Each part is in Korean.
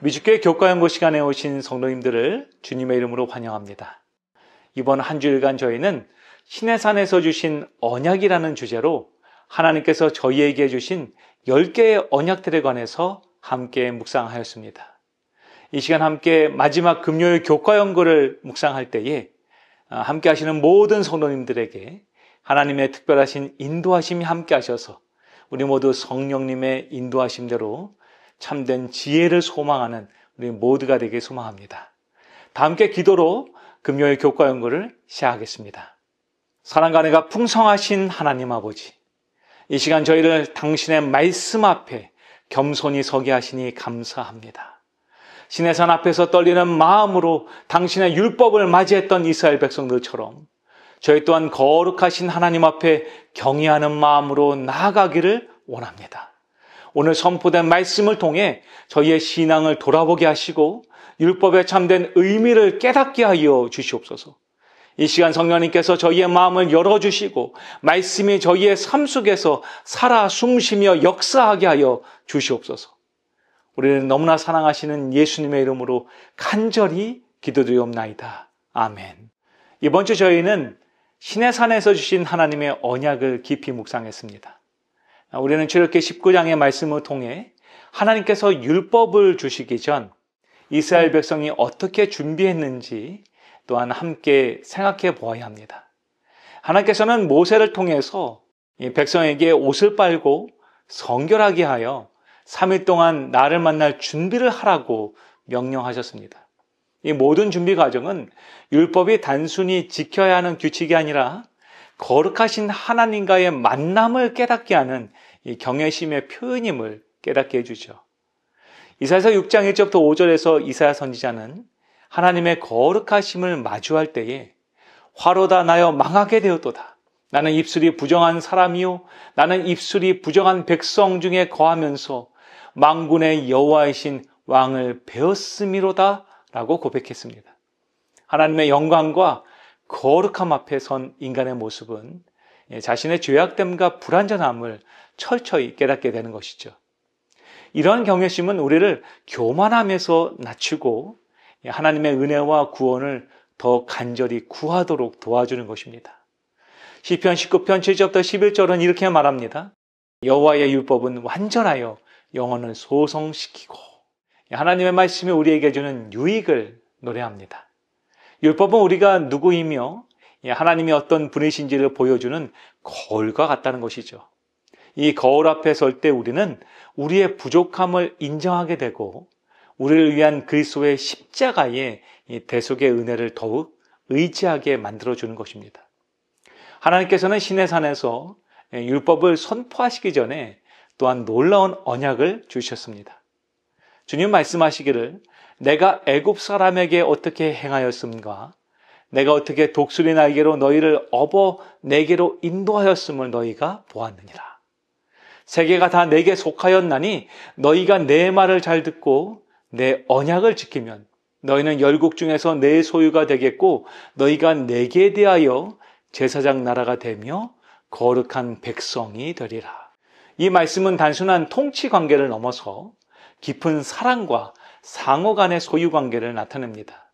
미주교회 교과연구 시간에 오신 성도님들을 주님의 이름으로 환영합니다. 이번 한 주일간 저희는 시내산에서 주신 언약이라는 주제로 하나님께서 저희에게 주신 10개의 언약들에 관해서 함께 묵상하였습니다. 이 시간 함께 마지막 금요일 교과연구를 묵상할 때에 함께 하시는 모든 성도님들에게 하나님의 특별하신 인도하심이 함께 하셔서 우리 모두 성령님의 인도하심대로 참된 지혜를 소망하는 우리 모두가 되길 소망합니다. 다 함께 기도로 금요일 교과 연구를 시작하겠습니다. 사랑과 은혜가 풍성하신 하나님 아버지, 이 시간 저희를 당신의 말씀 앞에 겸손히 서게 하시니 감사합니다. 시내산 앞에서 떨리는 마음으로 당신의 율법을 맞이했던 이스라엘 백성들처럼 저희 또한 거룩하신 하나님 앞에 경외하는 마음으로 나아가기를 원합니다. 오늘 선포된 말씀을 통해 저희의 신앙을 돌아보게 하시고 율법의 참된 의미를 깨닫게 하여 주시옵소서. 이 시간 성령님께서 저희의 마음을 열어주시고 말씀이 저희의 삶 속에서 살아 숨쉬며 역사하게 하여 주시옵소서. 우리는 너무나 사랑하시는 예수님의 이름으로 간절히 기도드리옵나이다. 아멘. 이번 주 저희는 시내산에서 주신 하나님의 언약을 깊이 묵상했습니다. 우리는 출애굽기 19장의 말씀을 통해 하나님께서 율법을 주시기 전 이스라엘 백성이 어떻게 준비했는지 또한 함께 생각해 보아야 합니다. 하나님께서는 모세를 통해서 백성에게 옷을 빨고 성결하게 하여 3일 동안 나를 만날 준비를 하라고 명령하셨습니다. 이 모든 준비 과정은 율법이 단순히 지켜야 하는 규칙이 아니라 거룩하신 하나님과의 만남을 깨닫게 하는 이 경외심의 표현임을 깨닫게 해주죠. 이사야서 6장 1절부터 5절에서 이사야 선지자는 하나님의 거룩하심을 마주할 때에 화로다 나여 망하게 되었도다. 나는 입술이 부정한 사람이요 나는 입술이 부정한 백성 중에 거하면서 만군의 여호와이신 왕을 배웠음이로다 라고 고백했습니다. 하나님의 영광과 거룩함 앞에 선 인간의 모습은 자신의 죄악됨과 불완전함을 철저히 깨닫게 되는 것이죠. 이러한 경외심은 우리를 교만함에서 낮추고 하나님의 은혜와 구원을 더 간절히 구하도록 도와주는 것입니다. 시편 19편 7절부터 11절은 이렇게 말합니다. 여호와의 율법은 완전하여 영혼을 소성시키고 하나님의 말씀이 우리에게 주는 유익을 노래합니다. 율법은 우리가 누구이며 하나님이 어떤 분이신지를 보여주는 거울과 같다는 것이죠. 이 거울 앞에 설 때 우리는 우리의 부족함을 인정하게 되고 우리를 위한 그리스도의 십자가의 대속의 은혜를 더욱 의지하게 만들어주는 것입니다. 하나님께서는 시내산에서 율법을 선포하시기 전에 또한 놀라운 언약을 주셨습니다. 주님 말씀하시기를 내가 애굽 사람에게 어떻게 행하였음과 내가 어떻게 독수리 날개로 너희를 업어 내게로 인도하였음을 너희가 보았느니라. 세계가 다 내게 속하였나니 너희가 내 말을 잘 듣고 내 언약을 지키면 너희는 열국 중에서 내 소유가 되겠고 너희가 내게 대하여 제사장 나라가 되며 거룩한 백성이 되리라. 이 말씀은 단순한 통치 관계를 넘어서 깊은 사랑과 상호 간의 소유 관계를 나타냅니다.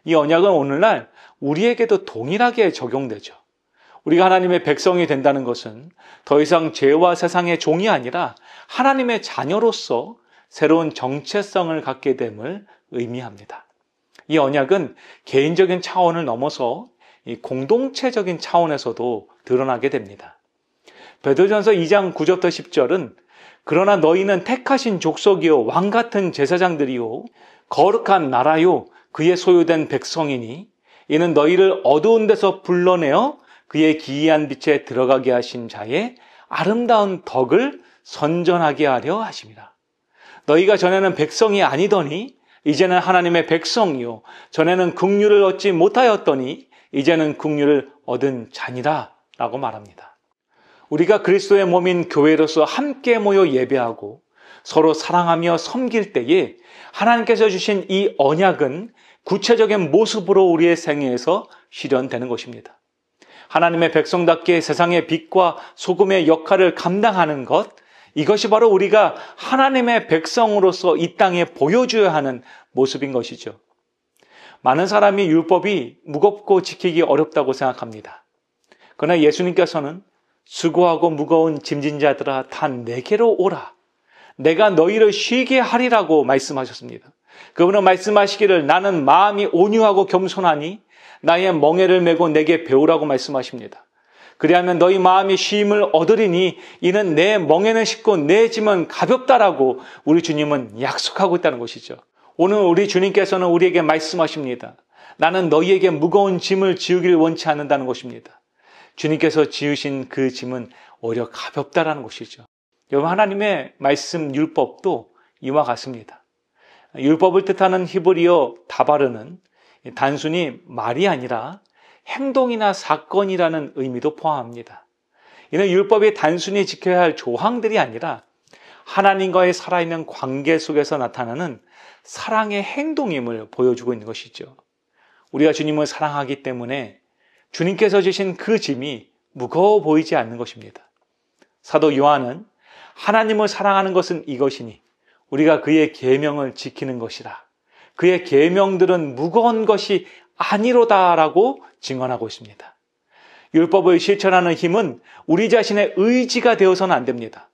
이 언약은 오늘날 우리에게도 동일하게 적용되죠. 우리가 하나님의 백성이 된다는 것은 더 이상 죄와 세상의 종이 아니라 하나님의 자녀로서 새로운 정체성을 갖게 됨을 의미합니다. 이 언약은 개인적인 차원을 넘어서 이 공동체적인 차원에서도 드러나게 됩니다. 베드로전서 2장 9절부터 10절은 그러나 너희는 택하신 족속이요 왕 같은 제사장들이요 거룩한 나라요 그의 소유된 백성이니 이는 너희를 어두운 데서 불러내어 그의 기이한 빛에 들어가게 하신 자의 아름다운 덕을 선전하게 하려 하심이라. 너희가 전에는 백성이 아니더니 이제는 하나님의 백성이요 전에는 긍휼을 얻지 못하였더니 이제는 긍휼을 얻은 자니라 라고 말합니다. 우리가 그리스도의 몸인 교회로서 함께 모여 예배하고 서로 사랑하며 섬길 때에 하나님께서 주신 이 언약은 구체적인 모습으로 우리의 생애에서 실현되는 것입니다. 하나님의 백성답게 세상의 빛과 소금의 역할을 감당하는 것, 이것이 바로 우리가 하나님의 백성으로서 이 땅에 보여줘야 하는 모습인 것이죠. 많은 사람이 율법이 무겁고 지키기 어렵다고 생각합니다. 그러나 예수님께서는 수고하고 무거운 짐진 자들아 다 내게로 오라. 내가 너희를 쉬게 하리라고 말씀하셨습니다. 그분은 말씀하시기를 나는 마음이 온유하고 겸손하니 나의 멍에를 메고 내게 배우라고 말씀하십니다. 그리하면 너희 마음이 쉼을 얻으리니 이는 내 멍에는 쉽고 내 짐은 가볍다라고 우리 주님은 약속하고 있다는 것이죠. 오늘 우리 주님께서는 우리에게 말씀하십니다. 나는 너희에게 무거운 짐을 지우기를 원치 않는다는 것입니다. 주님께서 지으신 그 짐은 오히려 가볍다라는 것이죠. 여러분, 하나님의 말씀 율법도 이와 같습니다. 율법을 뜻하는 히브리어 다바르는 단순히 말이 아니라 행동이나 사건이라는 의미도 포함합니다. 이는 율법이 단순히 지켜야 할 조항들이 아니라 하나님과의 살아있는 관계 속에서 나타나는 사랑의 행동임을 보여주고 있는 것이죠. 우리가 주님을 사랑하기 때문에 주님께서 주신 그 짐이 무거워 보이지 않는 것입니다. 사도 요한은 하나님을 사랑하는 것은 이것이니 우리가 그의 계명을 지키는 것이라. 그의 계명들은 무거운 것이 아니로다라고 증언하고 있습니다. 율법을 실천하는 힘은 우리 자신의 의지가 되어서는 안 됩니다.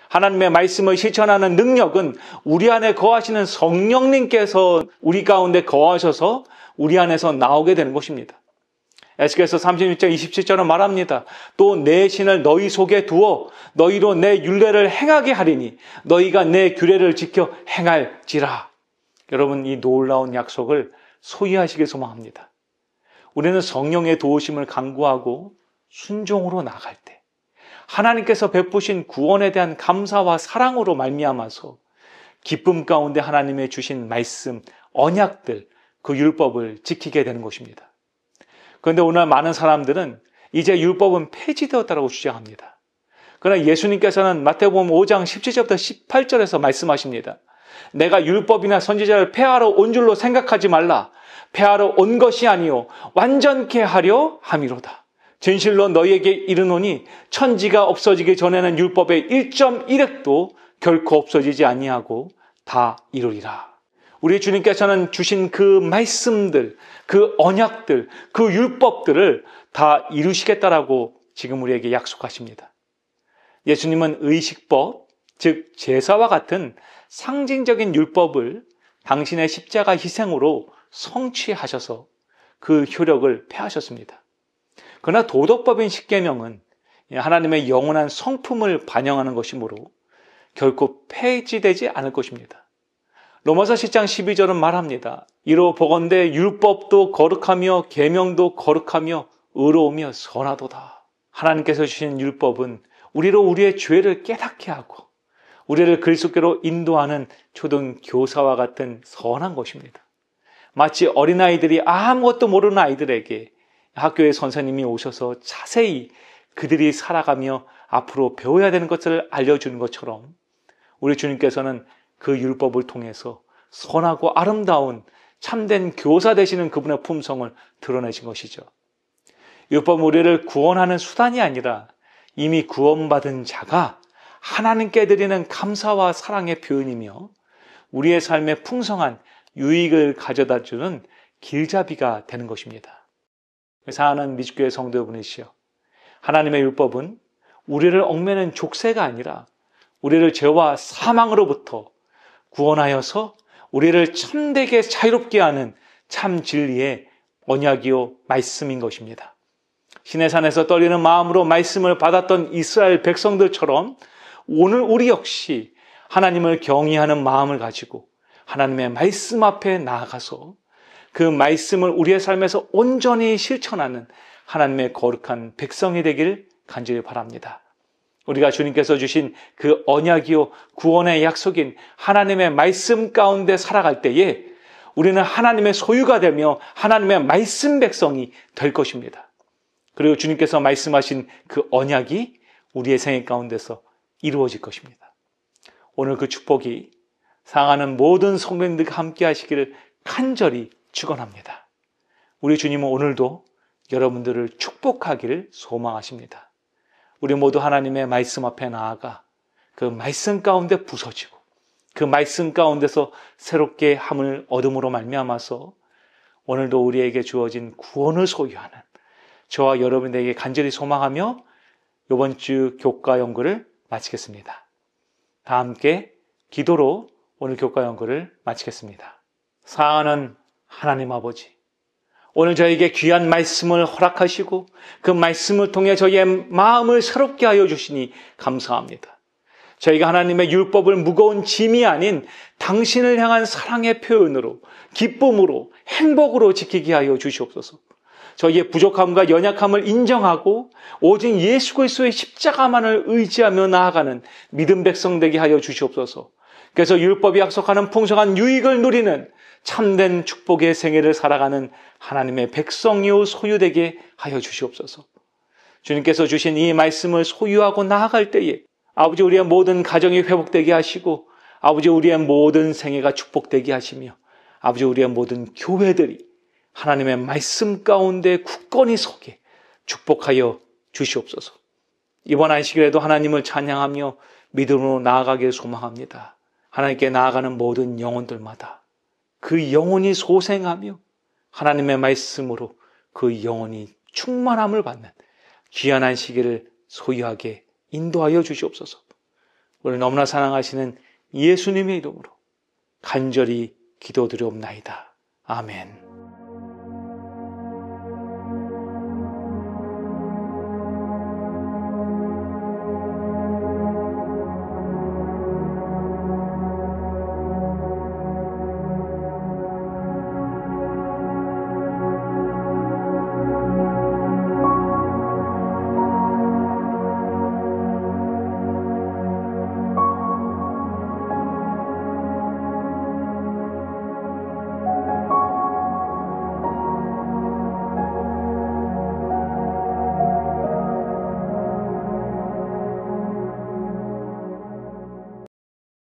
하나님의 말씀을 실천하는 능력은 우리 안에 거하시는 성령님께서 우리 가운데 거하셔서 우리 안에서 나오게 되는 것입니다. 에스겔서 36장 27절은 말합니다. 또 내 신을 너희 속에 두어 너희로 내 율례를 행하게 하리니 너희가 내 규례를 지켜 행할지라. 여러분, 이 놀라운 약속을 소유하시길 소망합니다. 우리는 성령의 도우심을 간구하고 순종으로 나갈 때 하나님께서 베푸신 구원에 대한 감사와 사랑으로 말미암아서 기쁨 가운데 하나님의 주신 말씀, 언약들, 그 율법을 지키게 되는 것입니다. 그런데 오늘 많은 사람들은 이제 율법은 폐지되었다고 주장합니다. 그러나 예수님께서는 마태복음 5장 17절부터 18절에서 말씀하십니다. 내가 율법이나 선지자를 폐하러 온 줄로 생각하지 말라. 폐하러 온 것이 아니요 완전케 하려 함이로다. 진실로 너희에게 이르노니 천지가 없어지기 전에는 율법의 1.1획도 결코 없어지지 아니하고 다 이루리라. 우리 주님께서는 주신 그 말씀들, 그 언약들, 그 율법들을 다 이루시겠다라고 지금 우리에게 약속하십니다. 예수님은 의식법, 즉 제사와 같은 상징적인 율법을 당신의 십자가 희생으로 성취하셔서 그 효력을 폐하셨습니다. 그러나 도덕법인 십계명은 하나님의 영원한 성품을 반영하는 것이므로 결코 폐지되지 않을 것입니다. 로마서 10장 12절은 말합니다. 이로 보건대 율법도 거룩하며 계명도 거룩하며 의로우며 선하도다. 하나님께서 주신 율법은 우리로 우리의 죄를 깨닫게 하고 우리를 그리스도께로 인도하는 초등 교사와 같은 선한 것입니다. 마치 어린아이들이 아무것도 모르는 아이들에게 학교의 선생님이 오셔서 자세히 그들이 살아가며 앞으로 배워야 되는 것을 알려주는 것처럼 우리 주님께서는 그 율법을 통해서 선하고 아름다운 참된 교사 되시는 그분의 품성을 드러내신 것이죠. 율법은 우리를 구원하는 수단이 아니라 이미 구원받은 자가 하나님께 드리는 감사와 사랑의 표현이며 우리의 삶에 풍성한 유익을 가져다 주는 길잡이가 되는 것입니다. 사랑하는 미주교회 성도 여러분이시여, 하나님의 율법은 우리를 얽매는 족쇄가 아니라 우리를 죄와 사망으로부터 구원하여서 우리를 참되게 자유롭게 하는 참 진리의 언약이요 말씀인 것입니다. 시내산에서 떨리는 마음으로 말씀을 받았던 이스라엘 백성들처럼 오늘 우리 역시 하나님을 경외하는 마음을 가지고 하나님의 말씀 앞에 나아가서 그 말씀을 우리의 삶에서 온전히 실천하는 하나님의 거룩한 백성이 되길 간절히 바랍니다. 우리가 주님께서 주신 그 언약이요 구원의 약속인 하나님의 말씀 가운데 살아갈 때에 우리는 하나님의 소유가 되며 하나님의 말씀 백성이 될 것입니다. 그리고 주님께서 말씀하신 그 언약이 우리의 생애 가운데서 이루어질 것입니다. 오늘 그 축복이 사랑하는 모든 성도님들과 함께 하시기를 간절히 축원합니다. 우리 주님은 오늘도 여러분들을 축복하기를 소망하십니다. 우리 모두 하나님의 말씀 앞에 나아가 그 말씀 가운데 부서지고 그 말씀 가운데서 새롭게 함을 얻음으로 말미암아서 오늘도 우리에게 주어진 구원을 소유하는 저와 여러분에게 간절히 소망하며 이번 주 교과 연구를 마치겠습니다. 다 함께 기도로 오늘 교과 연구를 마치겠습니다. 사랑하는 하나님 아버지, 오늘 저에게 귀한 말씀을 허락하시고 그 말씀을 통해 저희의 마음을 새롭게 하여 주시니 감사합니다. 저희가 하나님의 율법을 무거운 짐이 아닌 당신을 향한 사랑의 표현으로, 기쁨으로, 행복으로 지키게 하여 주시옵소서. 저희의 부족함과 연약함을 인정하고 오직 예수 그리스도의 십자가만을 의지하며 나아가는 믿음 백성 되게 하여 주시옵소서. 그래서 율법이 약속하는 풍성한 유익을 누리는 참된 축복의 생애를 살아가는 하나님의 백성이요 소유되게 하여 주시옵소서. 주님께서 주신 이 말씀을 소유하고 나아갈 때에 아버지 우리의 모든 가정이 회복되게 하시고 아버지 우리의 모든 생애가 축복되게 하시며 아버지 우리의 모든 교회들이 하나님의 말씀 가운데 굳건히 서게 축복하여 주시옵소서. 이번 안식일에도 하나님을 찬양하며 믿음으로 나아가길 소망합니다. 하나님께 나아가는 모든 영혼들마다 그 영혼이 소생하며 하나님의 말씀으로 그 영혼이 충만함을 받는 귀한 안식일을 소유하게 인도하여 주시옵소서. 우리 너무나 사랑하시는 예수님의 이름으로 간절히 기도드리옵나이다. 아멘.